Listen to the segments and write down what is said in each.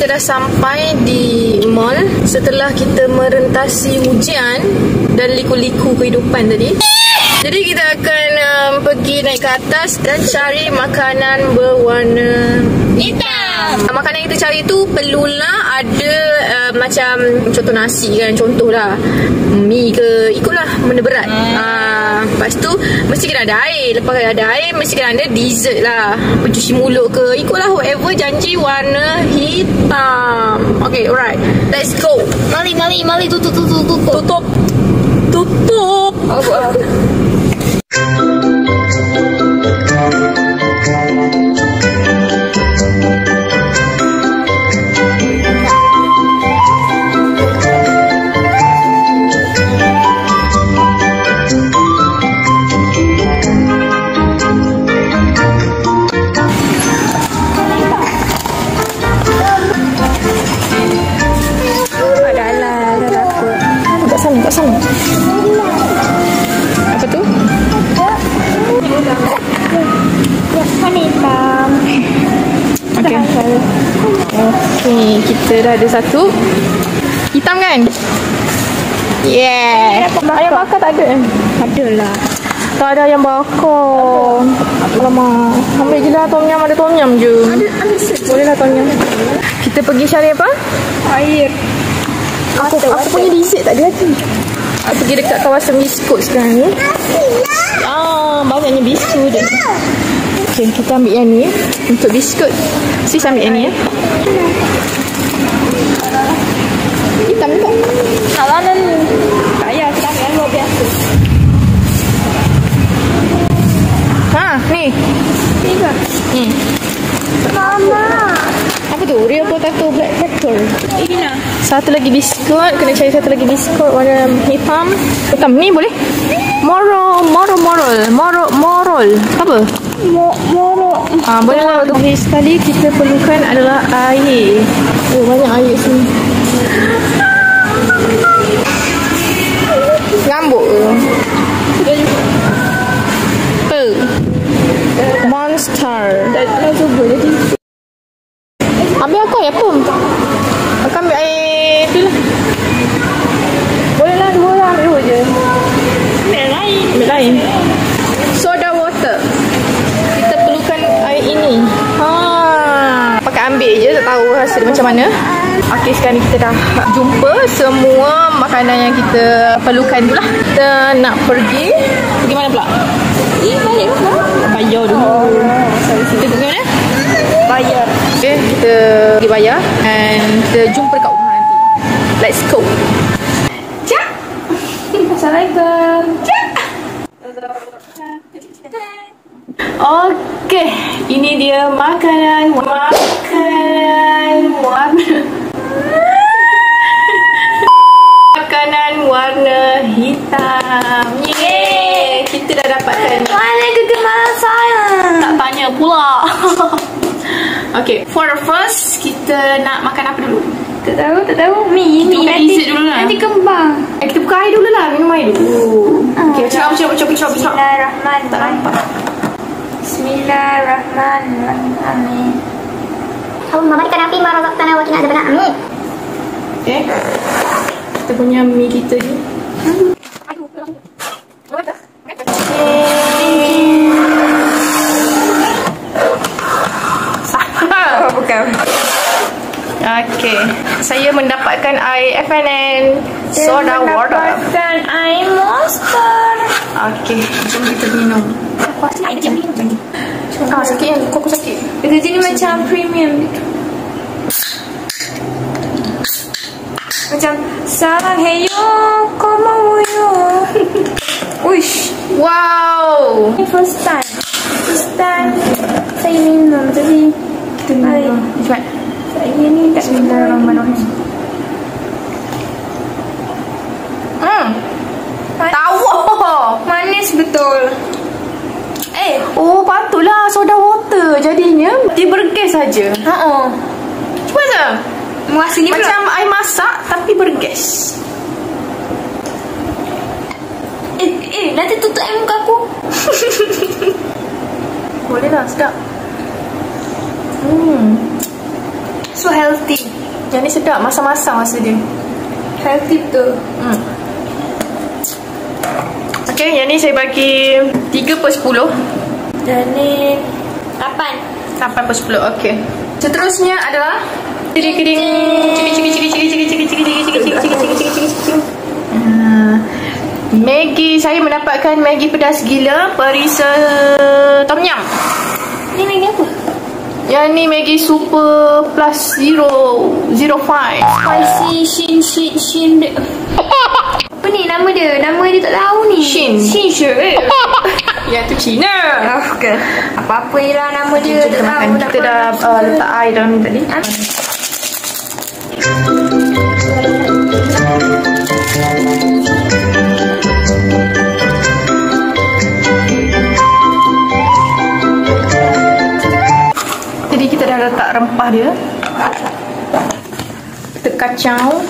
kita dah sampai di mall setelah kita merentasi hujan dan liku-liku kehidupan tadi. Jadi kita akan pergi naik ke atas dan cari makanan berwarna hitam. Makanan yang kita cari tu perlulah ada macam contoh nasi kan, contohlah mi ke, ikutlah benda berat. Lepas tu mesti kena ada air. Lepas ada air mesti kena ada dessert lah, pencuci mulut ke, ikutlah whatever janji warna hitam. Okay, alright, let's go. Mali tutup. Kat sana. Apa tu? Okay. Okay, kita dah ada satu. Hitam kan? Yeah. Ayam bakar tak ada? Ada lah. Tak ada ayam bakar. Alamak. Ambil je lah tom yum. Ada tom yum je. Boleh lah tom yum. Kita pergi cari apa? Air. Aku punya dessert tak ada lagi. Aku pergi dekat kawasan biskut sekarang ni. Banyaknya biskut. Okay, kita ambil yang ni untuk biskut. Sis ambil yang ni ya. Hitam juga. Kalau ni kaya kita ambil yang luar biasa. Ni. Ni ke? Mama. Apa tu? Real potato black pepper. Ini lah. Satu lagi biskut. Kena cari satu lagi biskut warna hitam. Hitam ni boleh? Morol. Apa? Moro. Boleh lah. Akhir sekali kita perlukan adalah air. Banyak air sini. Ngambuk ke? Monster. Dah cuba jadi. Ambil aku air apa? Aku ambil air tu lah. Boleh lah, dua lah. Ambil dua je. Ambil lain. Soda water. Kita perlukan air ini. Pakai ambil je, tak tahu hasil macam mana. Okay, sekarang ni kita dah jumpa semua makanan yang kita perlukan tu lah. Kita nak pergi mana pula? Balik rumah. Bayar dulu. Kita pergi mana? Bayar. Okay, kita pergi bayar dan kita jumpa dekat rumah nanti. Let's go. Cak. Assalamualaikum. Cak. Okay, ini dia makanan warna makanan warna hitam. Yeay, kita dah dapatkan. Mana kegemaran saya? Tak tanya pula. Okay, for the first, kita nak makan apa dulu? Tak tahu. Mi dessert dulu lah. Nanti kembang. Kita buka air dulu lah, minum air dulu. Okay, cakap. Bismillahirrahmanirrahim. Bismillahirrahmanirrahim. Allahumma barik lana fi ma razaqtana wa qina adzaban nar. Okay, kita punya mi kita ni. Bukan. Okay, saya mendapatkan air FNN soda water. Mendapatkan air Monster. Okay, jom kita minum. Air macam ni. Sakit kan? Kau sakit. Dia jadi macam premium gitu. Macam sarang heyo, como yo. Uish. Wow. First time saya minum jadi Cepat. saya ni tak Bismillahirrahmanirrahim. Tawa. manis betul. Patutlah soda water jadinya. Dia bergas saja. Cuba je. Rasanya macam air masak tapi bergas. Nanti tutup air muka aku. Boleh lah, sedap. So healthy. Yang ni sedap, masam-masam rasa dia. Healthy betul. Okay, yang ni saya bagi 3/10. Dan ni 8. 8/10. Okay. Seterusnya adalah kering-kering. Maggi, saya mendapatkan Maggi pedas gila Perisa Tom Yum. Ni Maggi apa? Yang ni Maggi Super Plus 005. Spicy Shin. Apa ni nama dia? Nama dia tak tahu ni. Shin. Yang tu Cina. Okay. Apa-apa je lah nama dia. Kita makan. Kita dah letak air dalam ni tadi. Jadi kita dah letak rempah dia. Kita kacau.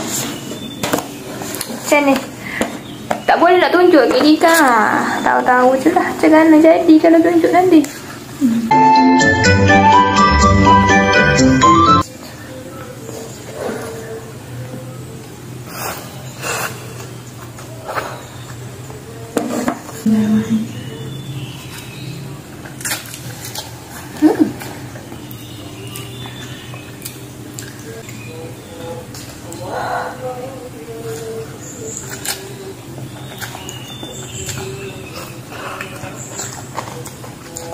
Macam ni. Tak boleh nak tunjuk kat kita. Tahu-tahu je lah. Macam mana jadi kalau tunjuk nanti.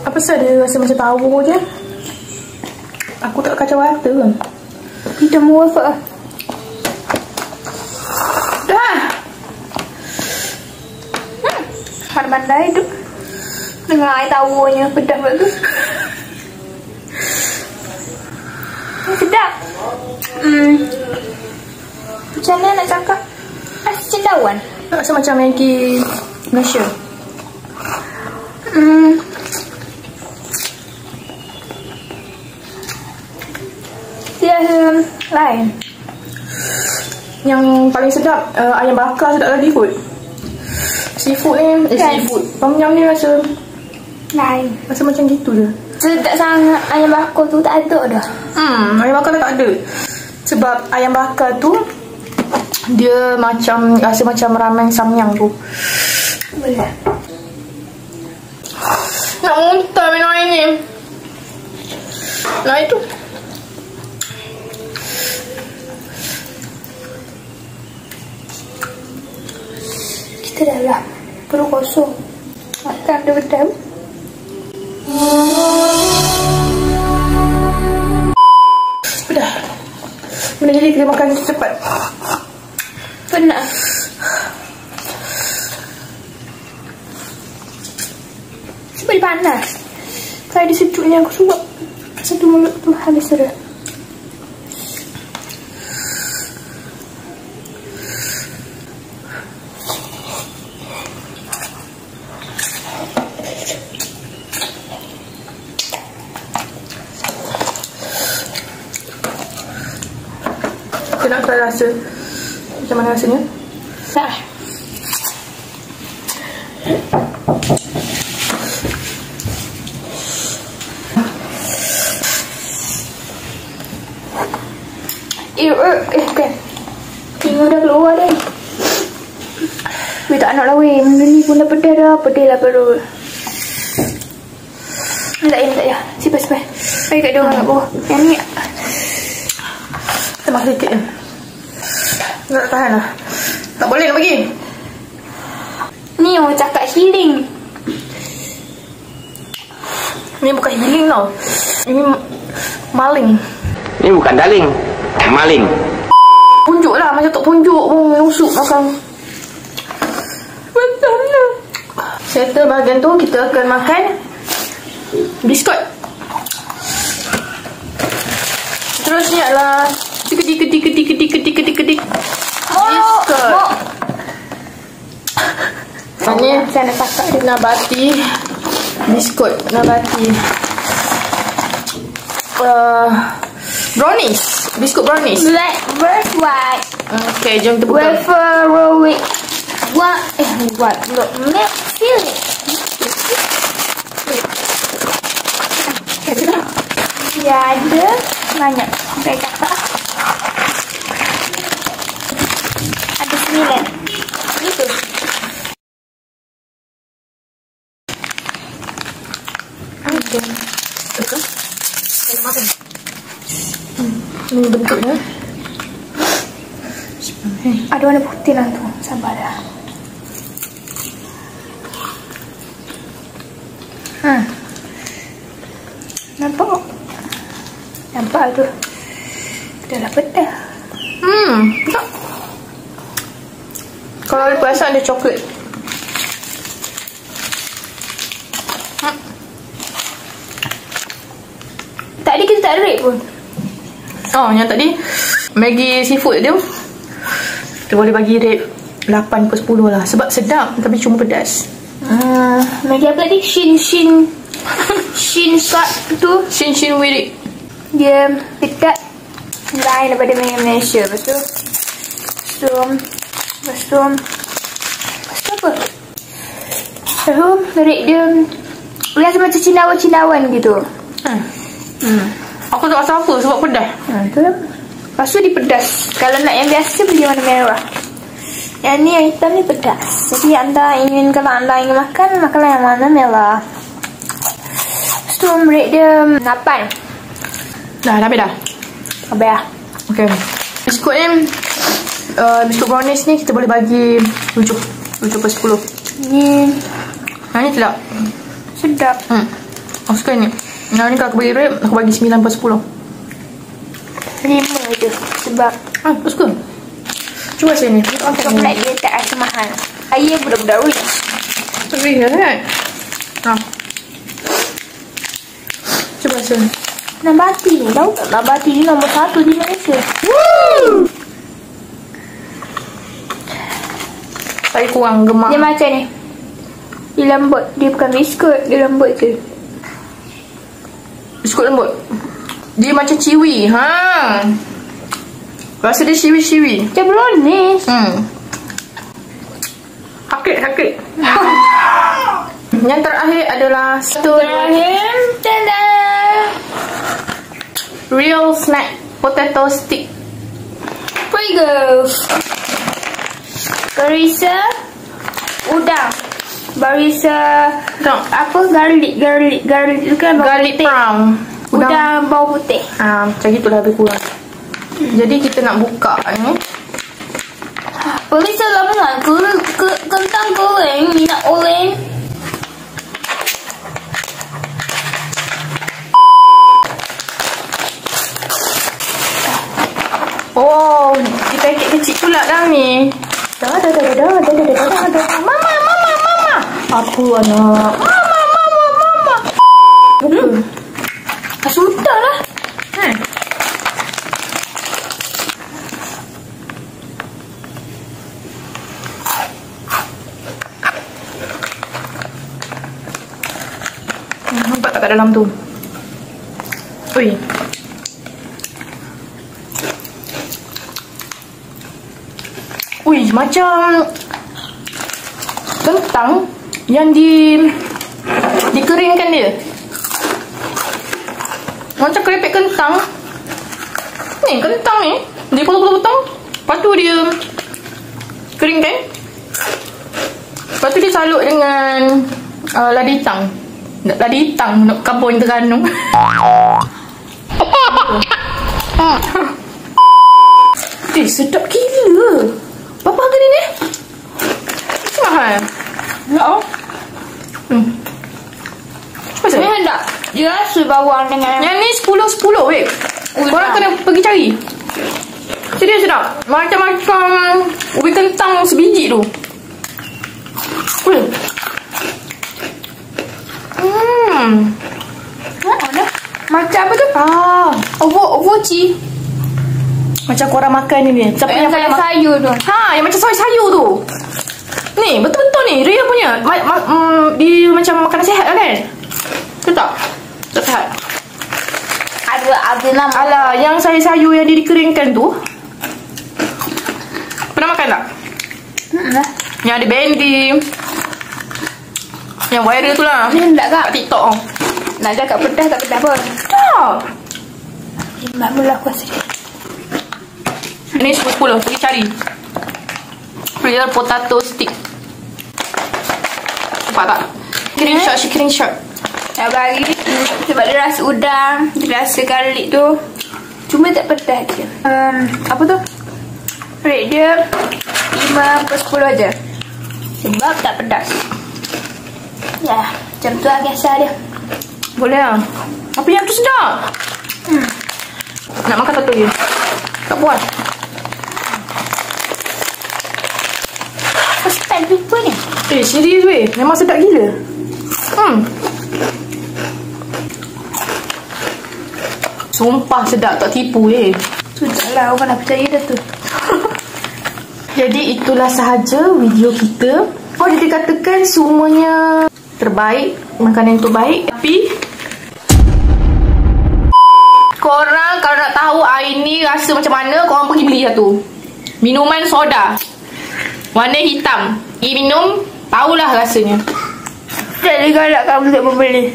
Apa sebab dia rasa macam tahu je? Aku tak kacau rata kan? Kita mau apa? Dah! Pandai tu. Dengar air tawanya pedas tu. Sedap. Macam mana nak cakap? Rasa cendawan. Rasa macam Maggi Malaysia. Dia lain. Yang paling sedap ayam bakar sedap lagi kot. Seafood ni seafood Tom Yum ni rasa Lain. Rasa macam gitu je. Sedap sangat. Ayam bakar tu tak ada dah. Ayam bakar dah tak ada. Sebab ayam bakar tu dia macam rasa macam ramen samyang tu. Boleh. Nak muntah minum air ni. Nah itu. Kita dah lah perut kosong. Makan dia bedam. Dah. Benda jadi kita makan cepat. Penat. Sebab dia panas. Kalau dia sejuknya aku suap. Satu mulut tu habis serah. Kita nak try rasa. Macam mana rasanya? Tak. Kan. Tengok dah keluar dah. Weh tak nak lah weh. Benda ni pun dah pedas dah. Pedas lah perut. Tak ya. Sipas. Bagi kat dia orang kat bawah. Yang ni. Kita makan sikit je. Tak tahan lah. Tak boleh nak bagi. Ni orang cakap healing. Ni bukan healing tau. Ini maling. Ini bukan daling, maling. Punjuk lah. Macam tok punjuk pun usuk makan. Macam mana? Settle bahagian tu, kita akan makan biskut. Terusnya adalah kedik. Biskut. Ini saya nak cakap dia. nabati. Biskut nabati. Brownies. Biskut brownies. Black versus white. Okay, jom kita buka. Wafer roll with what? Look, milk filling. Dia ada banyak. Saya cakap. Betul? Saya makan. Ini bentuknya. Ada warna putih lah tu. Sabar dah. Nampak? Nampak tu. Dah lah pedas. Tak. Kalau ada perasaan ada coklat. Tadi kita tak rate pun. Oh, yang tadi Maggi seafood dia kita boleh bagi rate 8/10 lah. Sebab sedap tapi cuma pedas. Maggi apa tadi? Shin sat tu. Shin wirik. Dia dekat lain daripada Malaysia. Betul? Lepas tu apa? Rate dia rasa macam cinawan gitu. Aku tak rasa apa sebab pedas. Betul lah. Lepas tu dia pedas. Kalau nak yang biasa beli warna merah. Yang ni yang hitam ni pedas. Jadi kalau anda ingin makan, makanlah yang mana merah. Lepas tu rate dia 8. Dah habis dah. Habis lah. Okay. Biskut ni biskut brownies ni kita boleh bagi 7/10. Ni Yang ni tidak. sedap. Aku suka ni. Yang ni kalau aku bagi rate, aku bagi 9/10. 5 je. Sebab Aku suka. Cuba saya ni. coklat dia tak rasa mahal. Saya budak-budak rich. Lebih kan? Cuba saya. Nabati ni tahu tak? Nabati ni nombor 1 di Malaysia. Saya kurang gemar. Dia macam ni. Dia lembut. Dia bukan biskut. Dia lembut je. Biskut lembut. Dia macam ciwi. Rasa dia ciwi-ciwi. Macam brownies. Hakik. Yang terakhir adalah Terakhir. Tada. Real snack potato stick. Pringles. Barisa udang. Barisa apa garlic itu kan Garlic brown. udang bawang putih. Macam gitulah lebih kurang. Jadi kita nak buka ni. Barisa lapangan kentang goreng, minyak goreng. Oh, di paket kecil pula dah ni. Dah. Mama. Apa anak? Mama. Sudah lah. Nampak tak kat dalam tu? Ui. Ui, macam kentang yang dikeringkan dia. Macam keripik kentang. Ni kentang ni dia potong-potong. Lepas tu dia keringkan. Lepas tu dia salut dengan ladi hitam. Ladi hitam nak kampung Terengganu. Sedap gila. Berapa harga ni? Mahal. Oh. Apa Ni hendak dia rasa bawang dengan yang ni 10/10 weh. Korang kena pergi cari. Serius sedap. Macam-macam ubi kentang sebiji tu. macam apa tu? Ovoci. Macam korang makan ni. Siapa yang sayur tu? Yang macam sayur tu. Ni betul-betul ni real punya. Dia macam makanan sihat lah kan? Betul tak? Tak sihat. Ada nama. Alah, yang sayur yang dia dikeringkan tu. Pernah makan tak? Yang ada bendi. Yang viral tu lah. Ni hendak kat TikTok. Nak cakap pedas tak pedas pun. Tak. Mak mula aku rasa dia. Ni 10. Pergi cari. Real potato stick. Nampak tak? Screenshot. Nak bagi sebab dia rasa udang, dia rasa garlic tu. Cuma tak pedas je. Apa tu? Rate dia 5/10 aja. Sebab tak pedas. Ya, macam tu lah kisah dia. Boleh lah. Tapi yang tu sedap. Nak makan satu je. Tak puas. Kau style lupa ni. Serius weh. Memang sedap gila. Sumpah sedap, tak tipu Sudahlah, orang dah percaya dah tu. Jadi itulah sahaja video kita. Boleh dikatakan semuanya terbaik, makanan yang terbaik. Tapi korang kalau nak tahu air ni rasa macam mana, korang pergi beli satu minuman soda warna hitam. Pergi minum, tahulah rasanya. Jadi galak kamu untuk membeli.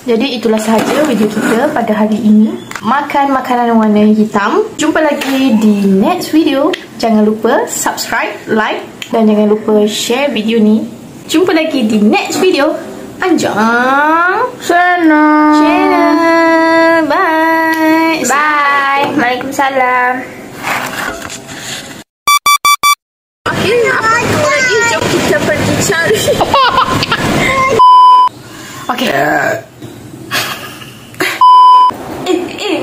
Jadi itulah sahaja video kita pada hari ini. Makan makanan warna hitam. Jumpa lagi di next video. Jangan lupa subscribe, like dan jangan lupa share video ni. Jumpa lagi di next video. Anjang Sana. Bye. Bye. Waalaikumsalam. Akhirnya apa tu lagi? Jom kita pergi cari. Okay.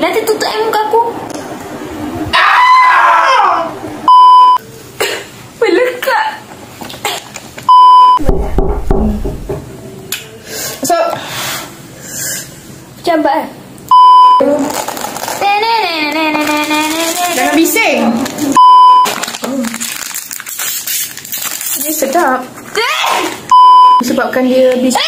Nanti tutup air muka aku. Melekat. So, Cabar. jangan bising. Ini sedap. Disebabkan dia bising.